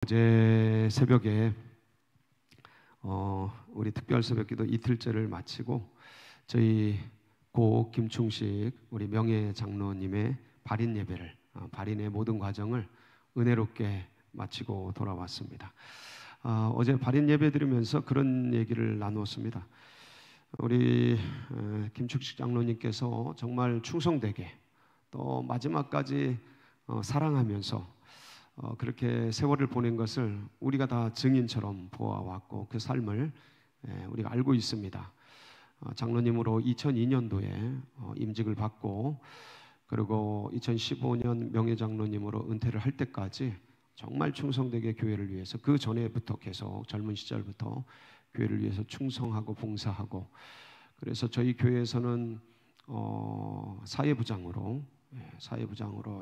어제 새벽에 우리 특별 새벽기도 이틀째를 마치고 저희 고 김충식 우리 명예 장로님의 발인 예배를 발인의 모든 과정을 은혜롭게 마치고 돌아왔습니다. 어제 발인 예배 드리면서 그런 얘기를 나누었습니다. 우리 김충식 장로님께서 정말 충성되게 또 마지막까지 사랑하면서 그렇게 세월을 보낸 것을 우리가 다 증인처럼 보아왔고 그 삶을 우리가 알고 있습니다. 장로님으로 2002년도에 임직을 받고 그리고 2015년 명예장로님으로 은퇴를 할 때까지 정말 충성되게 교회를 위해서 그 전에부터 계속 젊은 시절부터 교회를 위해서 충성하고 봉사하고 그래서 저희 교회에서는 사회부장으로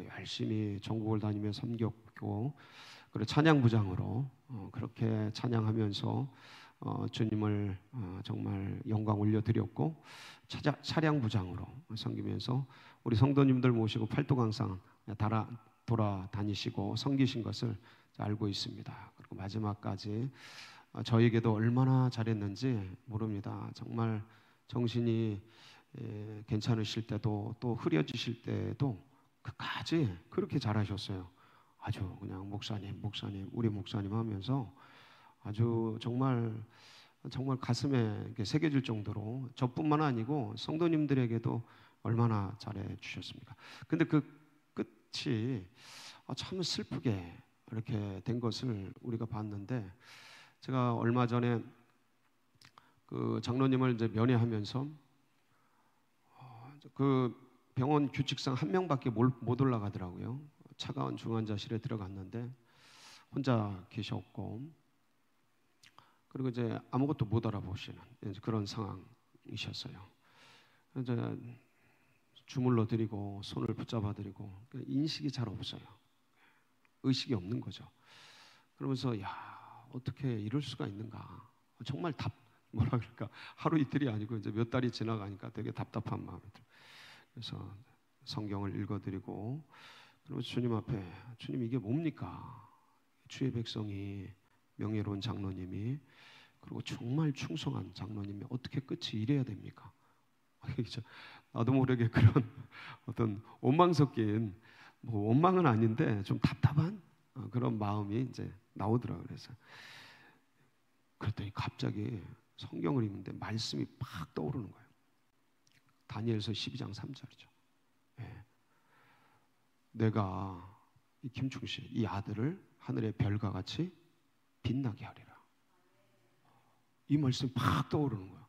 열심히 전국을 다니며 섬겼고 그리고 찬양부장으로 그렇게 찬양하면서 주님을 정말 영광 올려드렸고 차량부장으로 섬기면서 우리 성도님들 모시고 팔도강상 돌아다니시고 섬기신 것을 알고 있습니다. 그리고 마지막까지 저에게도 얼마나 잘했는지 모릅니다. 정말 정신이 괜찮으실 때도 또 흐려지실 때도 끝까지 그렇게 잘하셨어요. 아주 그냥 목사님 우리 목사님 하면서 아주 정말 가슴에 새겨질 정도로 저뿐만 아니고 성도님들에게도 얼마나 잘해 주셨습니까? 근데 그 끝이 참 슬프게 이렇게 된 것을 우리가 봤는데 제가 얼마 전에 그 장로님을 이제 면회하면서 그 병원 규칙상 한 명밖에 못 올라가더라고요. 차가운 중환자실에 들어갔는데 혼자 계셨고 그리고 이제 아무것도 못 알아보시는 그런 상황이셨어요. 이제 주물러 드리고 손을 붙잡아 드리고 인식이 잘 없어요. 의식이 없는 거죠. 그러면서 야 어떻게 이럴 수가 있는가. 정말 뭐라 그럴까 하루 이틀이 아니고 이제 몇 달이 지나가니까 되게 답답한 마음이 들어요. 그래서 성경을 읽어드리고 그리고 주님 앞에 주님 이게 뭡니까? 주의 백성이 명예로운 장로님이 그리고 정말 충성한 장로님이 어떻게 끝이 이래야 됩니까? 나도 모르게 그런 어떤 원망 섞인 원망은 아닌데 좀 답답한 그런 마음이 이제 나오더라고요. 그랬더니 갑자기 성경을 읽는데 말씀이 팍 떠오르는 거예요. 다니엘서 12장 3절이죠. 내가 이 김충식 이 아들을 하늘의 별과 같이 빛나게 하리라. 이 말씀이 팍 떠오르는 거야.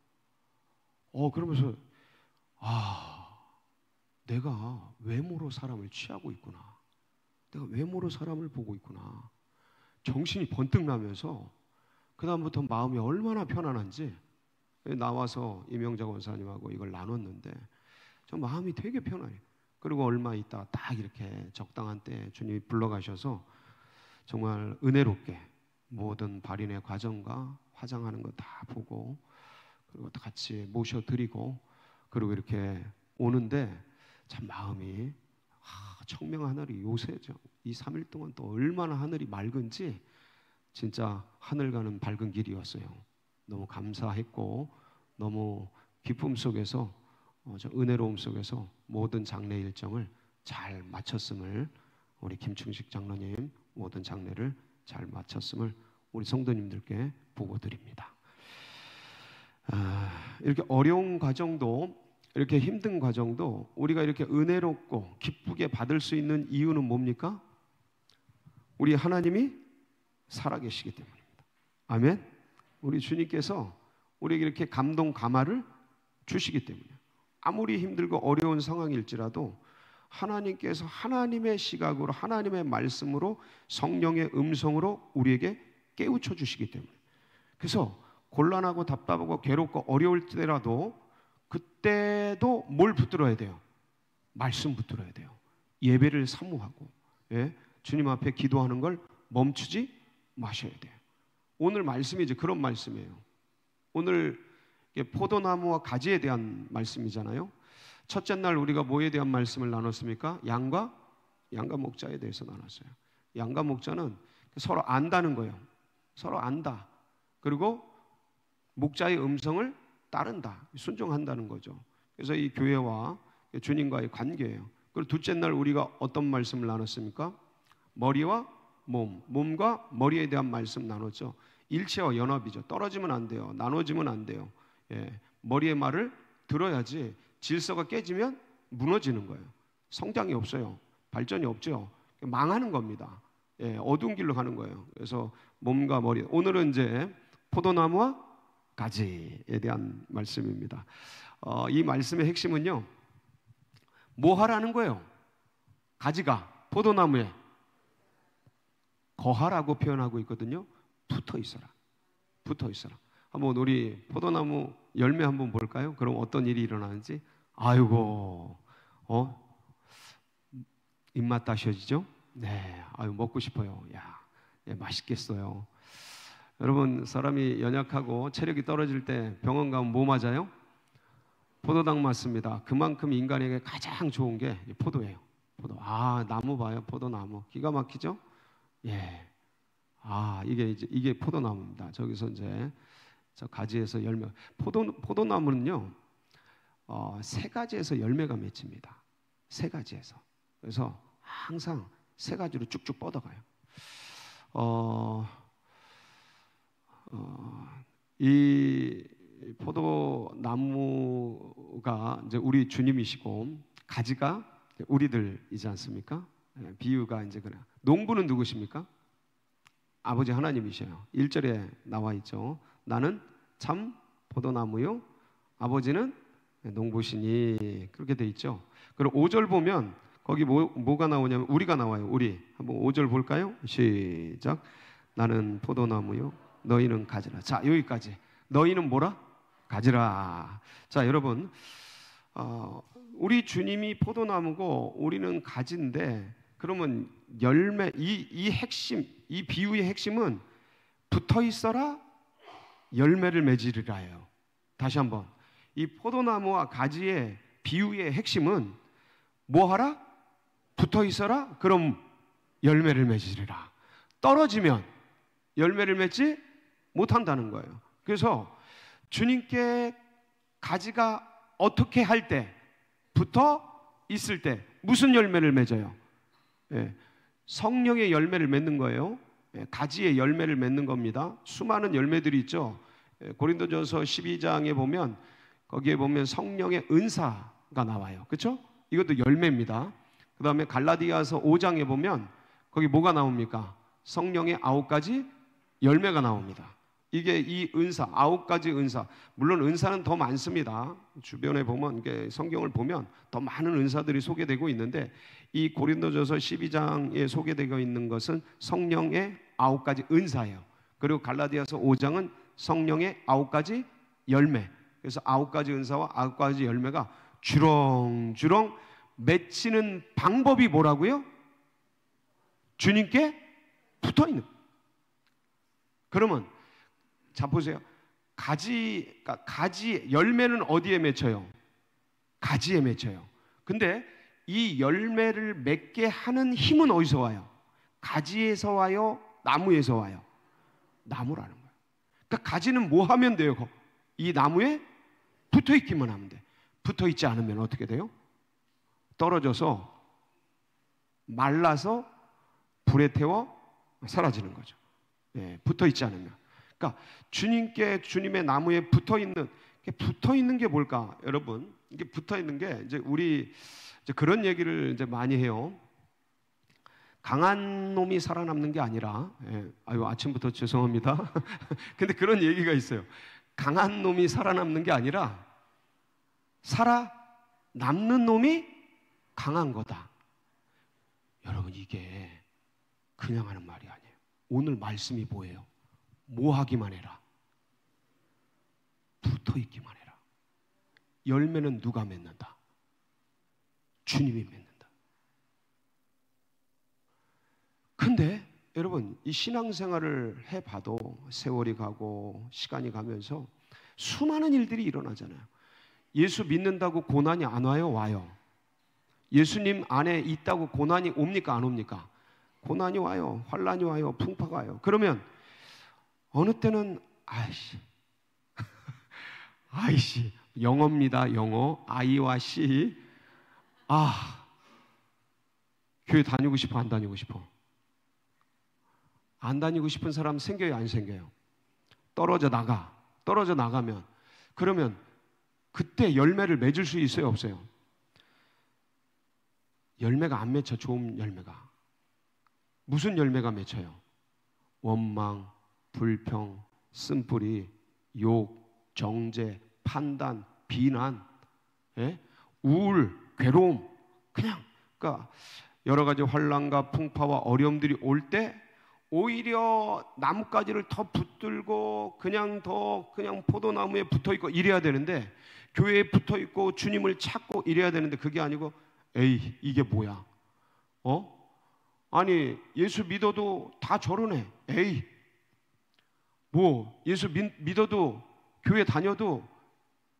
그러면서 내가 외모로 사람을 취하고 있구나. 내가 외모로 사람을 보고 있구나. 정신이 번뜩 나면서 그 다음부터 마음이 얼마나 편안한지 나와서 이명자 원사님하고 이걸 나눴는데 저 마음이 되게 편해요. 그리고 얼마 있다가 딱 이렇게 적당한 때 주님이 불러가셔서 정말 은혜롭게 모든 발인의 과정과 화장하는 거 다 보고 그리고 또 같이 모셔드리고 그리고 이렇게 오는데 참 마음이 청명 하늘이 요새죠. 이 3일 동안 또 얼마나 하늘이 맑은지 진짜 하늘 가는 밝은 길이었어요. 너무 감사했고 너무 기쁨 속에서 저 은혜로움 속에서 모든 장례 일정을 잘 마쳤음을 우리 김충식 장로님 모든 장례를 잘 마쳤음을 우리 성도님들께 보고드립니다. 이렇게 어려운 과정도 이렇게 힘든 과정도 우리가 이렇게 은혜롭고 기쁘게 받을 수 있는 이유는 뭡니까? 우리 하나님이 살아계시기 때문입니다. 아멘. 우리 주님께서 우리에게 이렇게 감동 감화를 주시기 때문이에요. 아무리 힘들고 어려운 상황일지라도 하나님께서 하나님의 시각으로 하나님의 말씀으로 성령의 음성으로 우리에게 깨우쳐 주시기 때문에 그래서 곤란하고 답답하고 괴롭고 어려울 때라도 그때도 뭘 붙들어야 돼요? 말씀 붙들어야 돼요. 예배를 사모하고 주님 앞에 기도하는 걸 멈추지 마셔야 돼요. 오늘 말씀이 이제 그런 말씀이에요. 오늘 포도나무와 가지에 대한 말씀이잖아요. 첫째 날 우리가 뭐에 대한 말씀을 나눴습니까? 양과 목자에 대해서 나눴어요. 양과 목자는 서로 안다는 거예요. 서로 안다. 그리고 목자의 음성을 따른다. 순종한다는 거죠. 그래서 이 교회와 주님과의 관계예요. 그리고 둘째 날 우리가 어떤 말씀을 나눴습니까? 머리와 몸과 머리에 대한 말씀 나눴죠. 일체와 연합이죠. 떨어지면 안 돼요. 나눠지면 안 돼요. 예, 머리의 말을 들어야지. 질서가 깨지면 무너지는 거예요. 성장이 없어요. 발전이 없죠. 망하는 겁니다. 예, 어두운 길로 가는 거예요. 그래서 몸과 머리. 오늘은 이제 포도나무와 가지에 대한 말씀입니다. 이 말씀의 핵심은요, 뭐 하라는 거예요? 가지가 포도나무에 거하라고 표현하고 있거든요. 붙어 있어라. 붙어 있어라. 한번 우리 포도나무 열매 한번 볼까요? 그럼 어떤 일이 일어나는지. 아이고, 입맛 다셔지죠? 네, 아유 먹고 싶어요. 야, 예, 맛있겠어요. 여러분, 사람이 연약하고 체력이 떨어질 때 병원 가면 뭐 맞아요? 포도당 맞습니다. 그만큼 인간에게 가장 좋은 게 포도예요. 포도. 아, 나무 봐요. 포도나무. 기가 막히죠? 예. 아, 이게 포도나무입니다. 저기서 이제 저 가지에서 열매. 포도나무는요, 세 가지에서 열매가 맺힙니다. 세 가지에서. 그래서 항상 세 가지로 쭉쭉 뻗어가요. 이 포도나무가 이제 우리 주님이시고 가지가 우리들이지 않습니까? 비유가 이제 그래. 농부는 누구십니까? 아버지 하나님이셔요. 1절에 나와 있죠. 나는 참 포도나무요, 아버지는 농부시니. 그렇게 돼 있죠. 그리고 5절 보면 거기 뭐가 나오냐면 우리가 나와요. 우리. 한번 5절 볼까요? 시작. 나는 포도나무요, 너희는 가지라. 자, 여기까지. 너희는 뭐라? 가지라. 자, 여러분, 우리 주님이 포도나무고 우리는 가지인데, 그러면 열매, 이 핵심, 이 비유의 핵심은 붙어 있어라, 열매를 맺으리라예요. 다시 한번, 이 포도나무와 가지의 비유의 핵심은 뭐 하라? 붙어 있어라, 그럼 열매를 맺으리라. 떨어지면 열매를 맺지 못한다는 거예요. 그래서 주님께 가지가 어떻게 할 때, 붙어 있을 때 무슨 열매를 맺어요? 예, 성령의 열매를 맺는 거예요. 예, 가지의 열매를 맺는 겁니다. 수많은 열매들이 있죠. 예, 고린도전서 12장에 보면 거기에 보면 성령의 은사가 나와요. 그렇죠? 이것도 열매입니다. 그 다음에 갈라디아서 5장에 보면 거기 뭐가 나옵니까? 성령의 9가지 열매가 나옵니다. 이게 이 은사, 9가지 은사. 물론 은사는 더 많습니다. 주변에 보면, 이게 성경을 보면 더 많은 은사들이 소개되고 있는데, 이 고린도전서 12장에 소개되고 있는 것은 성령의 9가지 은사예요. 그리고 갈라디아서 5장은 성령의 9가지 열매. 그래서 9가지 은사와 9가지 열매가 주렁주렁 맺히는 방법이 뭐라고요? 주님께 붙어 있는. 그러면 자 보세요. 가지 열매는 어디에 맺혀요? 가지에 맺혀요. 근데 이 열매를 맺게 하는 힘은 어디서 와요? 가지에서 와요? 나무에서 와요? 나무라는 거예요. 그러니까 가지는 뭐 하면 돼요? 이 나무에 붙어 있기만 하면 돼. 붙어 있지 않으면 어떻게 돼요? 떨어져서 말라서 불에 태워 사라지는 거죠. 예, 붙어 있지 않으면. 그러니까 주님의 나무에 붙어 있는 게 뭘까? 여러분, 이게 붙어 있는 게 이제 우리 이제 그런 얘기를 이제 많이 해요. 강한 놈이 살아남는 게 아니라, 아유 아침부터 죄송합니다. 근데 그런 얘기가 있어요. 강한 놈이 살아남는 게 아니라 살아남는 놈이 강한 거다. 여러분, 이게 그냥 하는 말이 아니에요. 오늘 말씀이 뭐예요? 뭐 하기만 해라. 붙어 있기만 해라. 열매는 누가 맺는다? 주님이 맺는다. 근데 여러분, 이 신앙생활을 해봐도 세월이 가고 시간이 가면서 수많은 일들이 일어나잖아요. 예수 믿는다고 고난이 안 와요? 와요. 예수님 안에 있다고 고난이 옵니까? 안 옵니까? 고난이 와요. 환란이 와요. 풍파가 와요. 그러면 어느 때는 아이씨, 영어입니다. 영어. I와 C. 교회 다니고 싶어, 안 다니고 싶어? 안 다니고 싶은 사람 생겨요, 안 생겨요? 떨어져 나가면 그러면 그때 열매를 맺을 수 있어요, 없어요? 열매가 안 맺혀. 좋은 열매가. 무슨 열매가 맺혀요? 원망, 불평, 쓴뿌리, 욕, 정죄, 판단, 비난, 우울, 괴로움. 그러니까 여러 가지 환난과 풍파와 어려움들이 올 때 오히려 나뭇가지를 더 붙들고 그냥 포도나무에 붙어 있고 이래야 되는데, 교회에 붙어 있고 주님을 찾고 이래야 되는데, 그게 아니고 에이, 이게 뭐야? 아니, 예수 믿어도 다 저러네. 에이, 뭐 예수 믿어도 교회 다녀도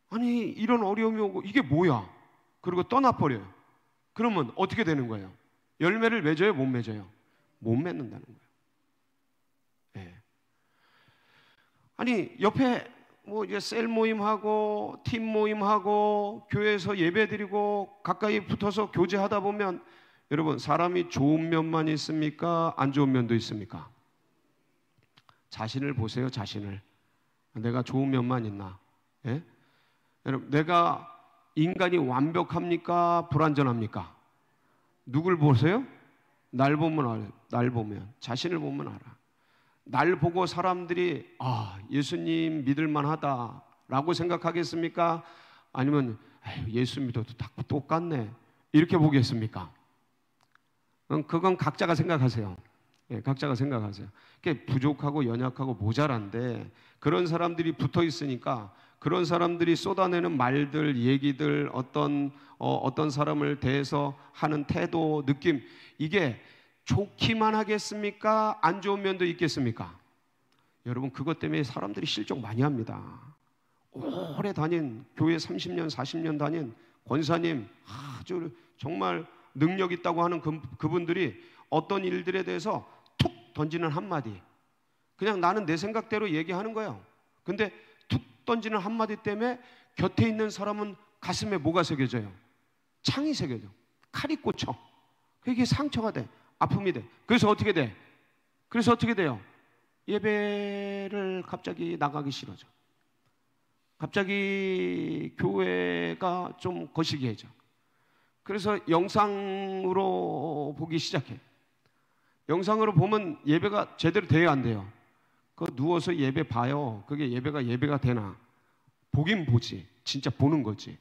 아니 이런 어려움이 오고 이게 뭐야? 그리고 떠나버려요. 그러면 어떻게 되는 거예요? 열매를 맺어요, 못 맺어요? 못 맺는다는 거예요. 아니 옆에 뭐 이제 셀 모임하고 팀 모임하고 교회에서 예배드리고 가까이 붙어서 교제하다 보면, 여러분, 사람이 좋은 면만 있습니까? 안 좋은 면도 있습니까? 자신을 보세요. 자신을. 내가 좋은 면만 있나? 여러분, 내가 인간이 완벽합니까? 불완전합니까? 누굴 보세요? 날 보면 알아요. 날 보면, 자신을 보면 알아. 날 보고 사람들이 예수님 믿을만하다 라고 생각하겠습니까? 아니면 예수 믿어도 다 똑같네 이렇게 보겠습니까? 그건 각자가 생각하세요. 각자가 생각하세요. 부족하고 연약하고 모자란데 그런 사람들이 붙어 있으니까 그런 사람들이 쏟아내는 말들, 얘기들, 어떤 사람을 대해서 하는 태도, 느낌, 이게 좋기만 하겠습니까? 안 좋은 면도 있겠습니까? 여러분, 그것 때문에 사람들이 실족 많이 합니다. 오래 다닌, 교회 30년, 40년 다닌 권사님, 아주 정말 능력 있다고 하는 그분들이 어떤 일들에 대해서 툭 던지는 한마디, 그냥 나는 내 생각대로 얘기하는 거예요. 근데 툭 던지는 한마디 때문에 곁에 있는 사람은 가슴에 뭐가 새겨져요? 창이 새겨져. 칼이 꽂혀. 그게 상처가 돼. 아픔이 돼. 그래서 어떻게 돼? 그래서 어떻게 돼요? 예배를 갑자기 나가기 싫어져. 갑자기 교회가 좀 거시기해져. 그래서 영상으로 보기 시작해. 영상으로 보면 예배가 제대로 돼야 안 돼요. 그거 누워서 예배 봐요. 그게 예배가 되나? 보긴 보지. 진짜 보는 거지.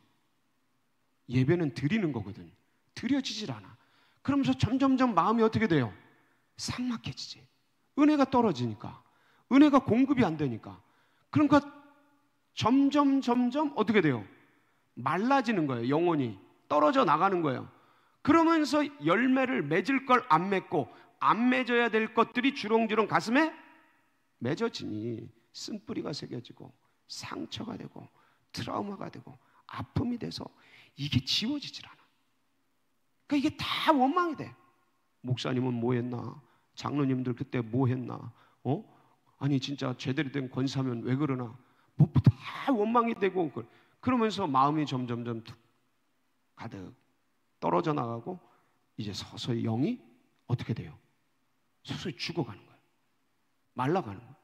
예배는 드리는 거거든. 드려지질 않아. 그러면서 점점점 마음이 어떻게 돼요? 삭막해지지. 은혜가 떨어지니까. 은혜가 공급이 안 되니까. 그러니까 점점 어떻게 돼요? 말라지는 거예요. 영혼이 떨어져 나가는 거예요. 그러면서 열매를 맺을 걸 안 맺고 안 맺어야 될 것들이 주렁주렁 가슴에 맺어지니 쓴뿌리가 새겨지고 상처가 되고 트라우마가 되고 아픔이 돼서 이게 지워지질 않아. 그러니까 이게 다 원망이 돼. 목사님은 뭐 했나? 장로님들 그때 뭐 했나? 아니 진짜 제대로 된 권사면 왜 그러나? 뭐 다 원망이 되고 그러면서 마음이 점점 가득 떨어져 나가고 이제 서서히 영이 어떻게 돼요? 서서히 죽어가는 거예요. 말라가는 거예요.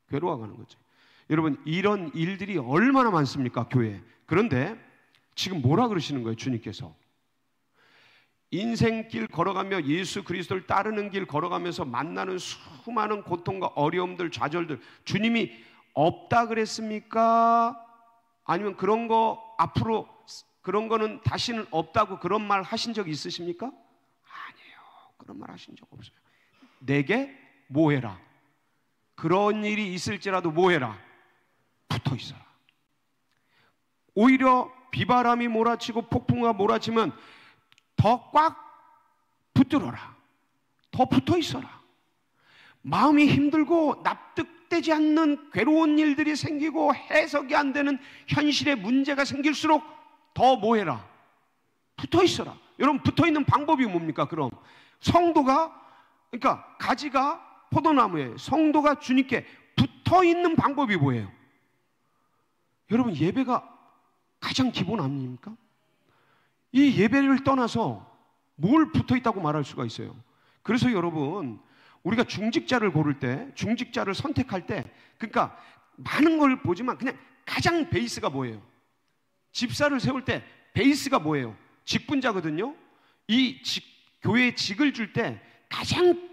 괴로워가는 거죠. 여러분, 이런 일들이 얼마나 많습니까, 교회에. 그런데 지금 뭐라 그러시는 거예요, 주님께서? 인생길 걸어가며 예수 그리스도를 따르는 길 걸어가면서 만나는 수많은 고통과 어려움들, 좌절들, 주님이 없다 그랬습니까? 아니면 그런 거 앞으로 그런 거는 다시는 없다고 그런 말 하신 적 있으십니까? 아니에요. 그런 말 하신 적 없어요. 내게 뭐 해라? 그런 일이 있을지라도 뭐 해라? 붙어 있어라. 오히려 비바람이 몰아치고 폭풍우가 몰아치면 더 꽉 붙들어라. 더 붙어 있어라. 마음이 힘들고 납득되지 않는 괴로운 일들이 생기고 해석이 안 되는 현실의 문제가 생길수록 더 뭐 해라? 붙어 있어라. 여러분, 붙어 있는 방법이 뭡니까? 그럼 성도가 그러니까 가지가 포도나무에 성도가 주님께 붙어 있는 방법이 뭐예요? 여러분, 예배가 가장 기본 아닙니까? 이 예배를 떠나서 뭘 붙어 있다고 말할 수가 있어요? 그래서 여러분, 우리가 중직자를 고를 때, 중직자를 선택할 때, 그러니까 많은 걸 보지만 그냥 가장 베이스가 뭐예요? 집사를 세울 때 베이스가 뭐예요? 직분자거든요. 이 교회에 직을 줄 때 가장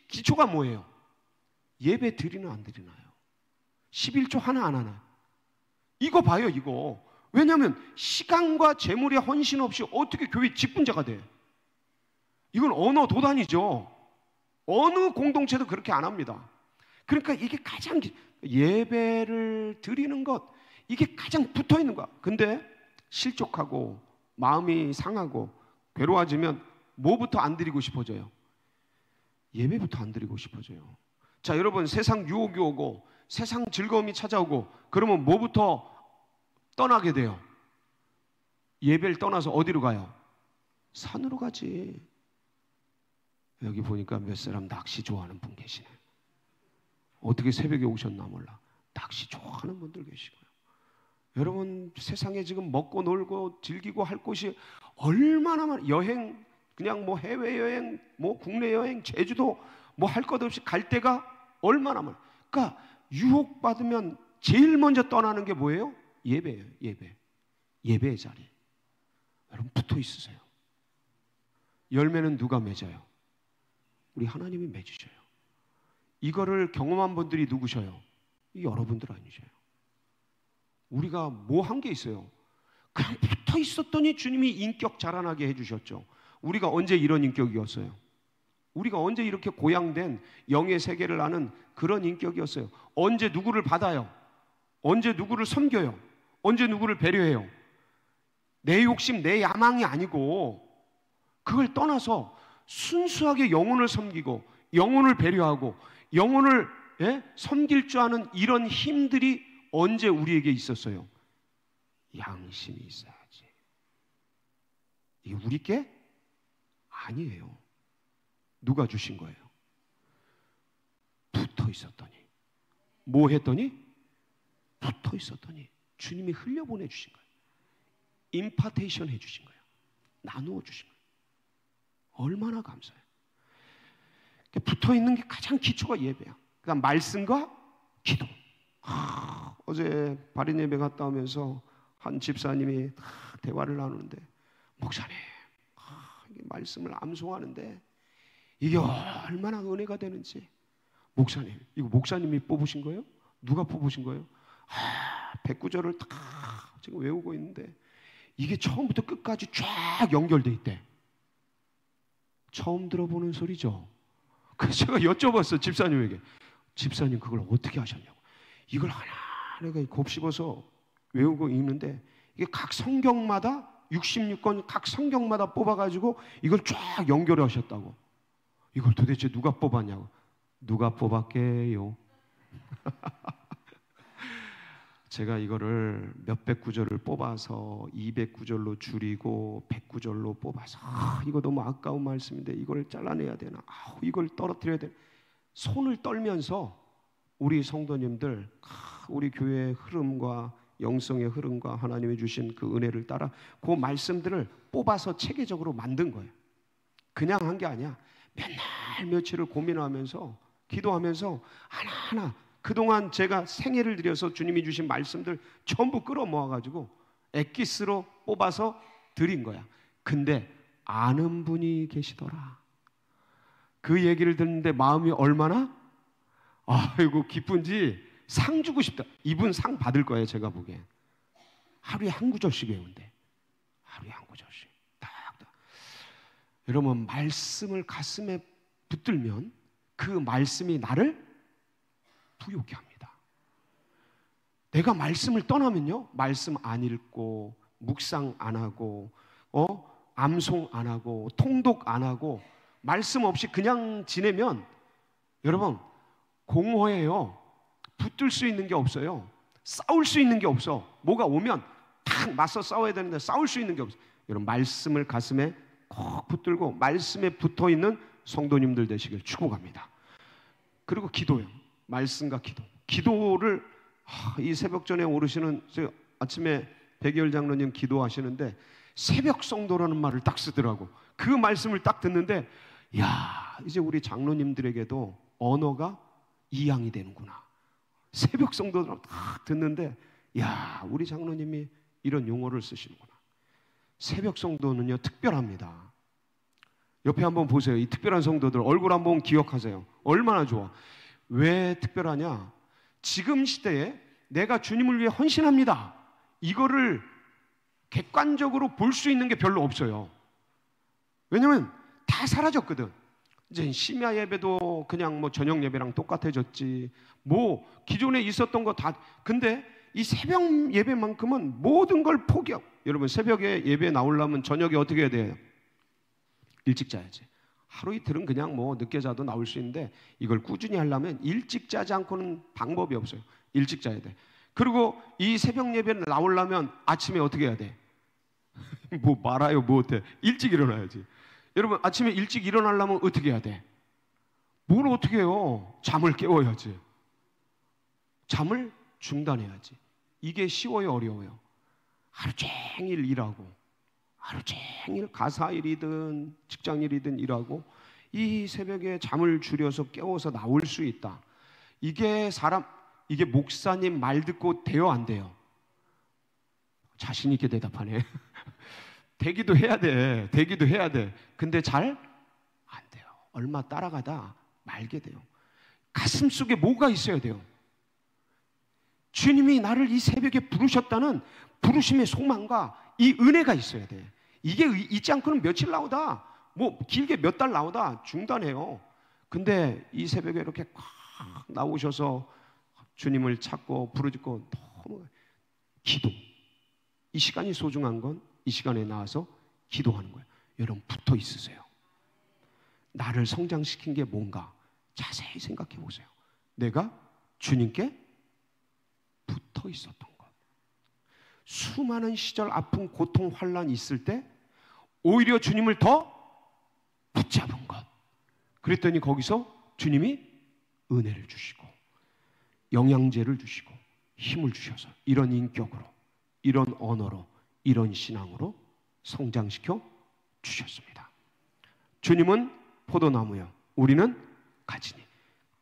기초가 뭐예요? 예배 드리나 안 드리나요? 11조 하나 안 하나요? 이거 봐요, 이거. 왜냐하면 시간과 재물의 헌신 없이 어떻게 교회 직분자가 돼? 이건 언어 도단이죠. 어느 공동체도 그렇게 안 합니다. 그러니까 이게 가장 예배를 드리는 것, 이게 가장 붙어 있는 거야. 근데 실족하고 마음이 상하고 괴로워지면 뭐부터 안 드리고 싶어져요? 예배부터 안 드리고 싶어져요. 자, 여러분, 세상 유혹이 오고 세상 즐거움이 찾아오고 그러면 뭐부터 떠나게 돼요? 예배를 떠나서 어디로 가요? 산으로 가지. 여기 보니까 몇 사람 낚시 좋아하는 분 계시네. 어떻게 새벽에 오셨나 몰라. 낚시 좋아하는 분들 계시고요. 여러분, 세상에 지금 먹고 놀고 즐기고 할 곳이 얼마나 많아. 여행, 그냥 뭐 해외여행, 뭐 국내 여행, 제주도 뭐 할 것 없이 갈 데가 얼마나 많아. 그러니까 유혹받으면 제일 먼저 떠나는 게 뭐예요? 예배예요. 예배의 자리. 여러분, 붙어 있으세요. 열매는 누가 맺어요? 우리 하나님이 맺으셔요. 이거를 경험한 분들이 누구셔요? 여러분들 아니셔요. 우리가 뭐 한 게 있어요? 그냥 붙어 있었더니 주님이 인격 자라나게 해주셨죠. 우리가 언제 이런 인격이었어요? 우리가 언제 이렇게 고양된 영의 세계를 아는 그런 인격이었어요? 언제 누구를 받아요? 언제 누구를 섬겨요? 언제 누구를 배려해요? 내 욕심, 내 야망이 아니고 그걸 떠나서 순수하게 영혼을 섬기고 영혼을 배려하고 영혼을 섬길 줄 아는 이런 힘들이 언제 우리에게 있었어요? 양심이 있어야지. 이게 우리 게 아니에요. 누가 주신 거예요? 붙어 있었더니. 뭐 했더니? 붙어 있었더니 주님이 흘려보내 주신 거예요. 임파테이션 해 주신 거예요. 나누어 주신 거예요. 얼마나 감사해요. 붙어 있는 게 가장 기초가 예배야. 그러니까 말씀과 기도. 어제 발인 예배 갔다 오면서 한 집사님이 대화를 나누는데, 목사님, 말씀을 암송하는데 이게 얼마나 은혜가 되는지. 목사님, 이거 목사님이 뽑으신 거예요? 누가 뽑으신 거예요? 109절을 다 지금 외우고 있는데 이게 처음부터 끝까지 쫙 연결돼 있대. 처음 들어보는 소리죠. 그래서 제가 여쭤봤어요, 집사님에게. 집사님, 그걸 어떻게 하셨냐고. 이걸 하나하나 곱씹어서 외우고 있는데 이게 각 성경마다 66권 각 성경마다 뽑아가지고 이걸 쫙 연결하셨다고. 이걸 도대체 누가 뽑았냐고. 누가 뽑았게요? 제가 이거를 몇백 구절을 뽑아서 200구절로 줄이고 100구절로 뽑아서 이거 너무 아까운 말씀인데 이걸 잘라내야 되나, 이걸 떨어뜨려야 되나, 손을 떨면서 우리 성도님들, 우리 교회의 흐름과 영성의 흐름과 하나님이 주신 그 은혜를 따라 그 말씀들을 뽑아서 체계적으로 만든 거예요. 그냥 한 게 아니야. 맨날 며칠을 고민하면서 기도하면서 하나하나 그동안 제가 생애를 들여서 주님이 주신 말씀들 전부 끌어모아가지고 엑기스로 뽑아서 드린 거야. 근데 아는 분이 계시더라. 그 얘기를 듣는데 마음이 얼마나 아이고 기쁜지 상 주고 싶다. 이분 상 받을 거예요. 제가 보기엔. 하루에 한 구절씩 외운대. 하루에 한 구절씩. 딱딱. 여러분, 말씀을 가슴에 붙들면 그 말씀이 나를 부욕해 합니다. 내가 말씀을 떠나면요, 말씀 안 읽고 묵상 안 하고 암송 안 하고 통독 안 하고 말씀 없이 그냥 지내면 여러분 공허해요. 붙들 수 있는 게 없어요. 싸울 수 있는 게 없어. 뭐가 오면 탁 맞서 싸워야 되는데 싸울 수 있는 게 없어. 여러분, 말씀을 가슴에 콕 붙들고 말씀에 붙어있는 성도님들 되시길 축복합니다. 그리고 기도요. 말씀과 기도. 기도를 이 새벽전에 오르시는, 아침에 백이열 장로님 기도하시는데 새벽 성도라는 말을 딱 쓰더라고. 그 말씀을 딱 듣는데, 야, 이제 우리 장로님들에게도 언어가 이양이 되는구나. 새벽 성도들 딱 듣는데, 야, 우리 장로님이 이런 용어를 쓰시는구나. 새벽 성도는요, 특별합니다. 옆에 한번 보세요. 이 특별한 성도들 얼굴 한번 기억하세요. 얼마나 좋아. 왜 특별하냐? 지금 시대에 내가 주님을 위해 헌신합니다, 이거를 객관적으로 볼 수 있는 게 별로 없어요. 왜냐면 다 사라졌거든. 이제 심야 예배도 그냥 뭐 저녁 예배랑 똑같아졌지. 뭐 기존에 있었던 거 다. 근데 이 새벽 예배만큼은 모든 걸 포기하고. 여러분, 새벽에 예배 나오려면 저녁에 어떻게 해야 돼요? 일찍 자야지. 하루 이틀은 그냥 뭐 늦게 자도 나올 수 있는데, 이걸 꾸준히 하려면 일찍 자지 않고는 방법이 없어요. 일찍 자야 돼. 그리고 이 새벽 예배를 나오려면 아침에 어떻게 해야 돼? 뭐 말아요, 뭐 어때? 일찍 일어나야지. 여러분, 아침에 일찍 일어나려면 어떻게 해야 돼? 뭘 어떻게 해요? 잠을 깨워야지. 잠을 중단해야지. 이게 쉬워요, 어려워요? 하루 종일 일하고, 하루 종일 가사일이든 직장일이든 일하고, 이 새벽에 잠을 줄여서 깨워서 나올 수 있다. 이게 이게 목사님 말 듣고 돼요, 안 돼요? 자신 있게 대답하네. 되기도 해야 돼. 되기도 해야 돼. 근데 잘 안 돼요. 얼마 따라가다 말게 돼요. 가슴 속에 뭐가 있어야 돼요? 주님이 나를 이 새벽에 부르셨다는 부르심의 소망과 이 은혜가 있어야 돼. 이게 있지 않고는 며칠 나오다, 뭐 길게 몇 달 나오다 중단해요. 근데 이 새벽에 이렇게 꽉 나오셔서 주님을 찾고 부르짖고, 너무 기도. 이 시간이 소중한 건 이 시간에 나와서 기도하는 거예요. 여러분, 붙어 있으세요. 나를 성장시킨 게 뭔가 자세히 생각해 보세요. 내가 주님께 붙어 있었던 것. 수많은 시절 아픔, 고통, 환난이 있을 때 오히려 주님을 더 붙잡은 것. 그랬더니 거기서 주님이 은혜를 주시고 영양제를 주시고 힘을 주셔서 이런 인격으로, 이런 언어로, 이런 신앙으로 성장시켜 주셨습니다. 주님은 포도나무요, 우리는 가지니.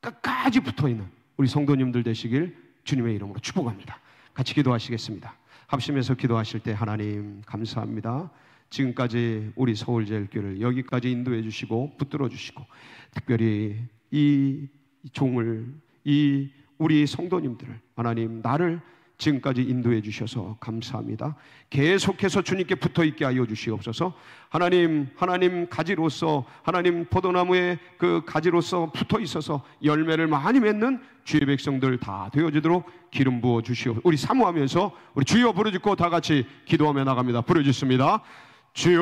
끝까지 붙어있는 우리 성도님들 되시길 주님의 이름으로 축복합니다. 같이 기도하시겠습니다. 합심해서 기도하실 때, 하나님 감사합니다. 지금까지 우리 서울제일교회를 여기까지 인도해 주시고 붙들어 주시고, 특별히 이 종을, 이 우리 성도님들을, 하나님 나를 지금까지 인도해 주셔서 감사합니다. 계속해서 주님께 붙어있게 하여 주시옵소서. 하나님 가지로서, 하나님 포도나무의 그 가지로서 붙어 있어서 열매를 많이 맺는 주의 백성들 다 되어지도록 기름 부어 주시옵소서. 우리 사모하면서 우리 주여 부르짖고 다 같이 기도하며 나갑니다. 부르짖습니다. 주여